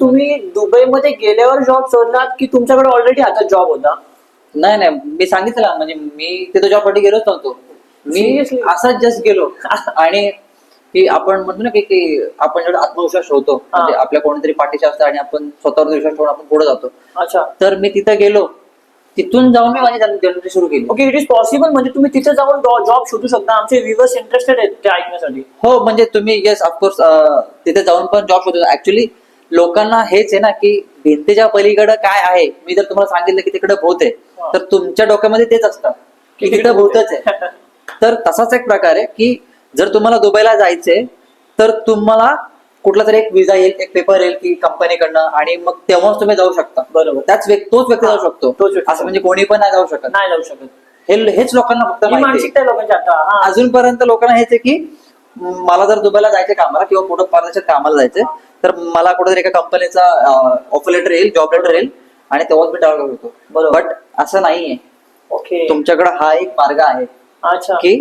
तुम्ही दुबईमध्ये गेल्यावर जॉब शोधलात की तुमच्याकडे ऑलरेडी आता जॉब होता? नाही नाही, मी सांगितलं म्हणजे मी तिथं जॉबसाठी गेलोच नव्हतो. मी Seriously? असाच जस्ट गेलो आणि की आपण म्हणतो ना की आपण जेवढा आत्मविश्वास होतो म्हणजे आपल्या कोणीतरी पाठीशी असतं आणि आपण स्वतःवर विश्वास ठेवून आपण पुढे जातो. अच्छा. तर मी तिथं गेलो, तिथून जाऊन मी माझी जर्नी सुरू केली. ओके, इट इज पॉसिबल म्हणजे तुम्ही तिथे जाऊन जॉब शोधू शकता. आमचे व्ह्युअर्स इंटरेस्टेड आहेत ते ऐकण्यासाठी. हो म्हणजे तुम्ही येस ऑफकोर्स तिथे जाऊन पण जॉब शोधू. ऍक्च्युली लोकांना हेच आहे ना की भिंतीच्या पलीकडे काय आहे. मी जर तुम्हाला सांगितलं की तिकडे भूत आहे तर तुमच्या डोक्यामध्ये तेच असतं की तिकडे भूतच आहे. तर तसाच एक प्रकार आहे की जर तुम्हाला दुबईला जायचंय तर तुम्हाला कुठला तरी एक विजा येईल, एक पेपर येईल की कंपनीकडनं, आणि मग तेव्हाच तुम्ही जाऊ शकता. बरोबर. तोच व्यक्ती जाऊ शकतो. तोच व्यक्ती. असं म्हणजे कोणी पण नाही जाऊ शकत. नाही जाऊ शकत. हेच लोकांना फक्त ही माहिती आहे. मानसिकता आहे लोकांची आता. हा. अजूनपर्यंत लोकांना हेच आहे की मला जर दुबईला जायचं कामाला किंवा कुठं परदेशात कामाला जायचंय तर मला कुठेतरी एका कंपनीचा ऑफर लेटर येईल, जॉब लेटर येईल आणि तेव्हाच मी ट्रॅव्हल करतो. बरोबर. बट असं नाहीये. ओके. तुमच्याकडे हा एक मार्ग आहे अच्छा. की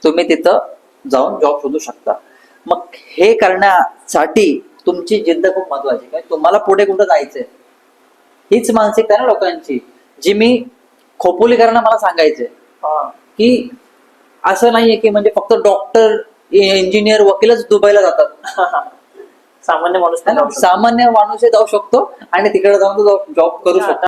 तुम्ही तिथं जाऊन जॉब शोधू शकता. मग हे करण्यासाठी तुमची जिद्द खूप महत्वाची आहे. तुम्हाला पुढे कुठं जायचंय हीच मानसिकता आहे ना लोकांची, जी मी खोपोलीकरांना मला सांगायचंय हा. की असं नाहीये की म्हणजे फक्त डॉक्टर, इंजिनियर, वकीलच दुबईला जातात. सामान्य माणूस है नाही ना? जाऊ शकत. सामान्य माणूस जाऊ शकतो आणि तिकडे जाऊन तो जॉब करू शकतो.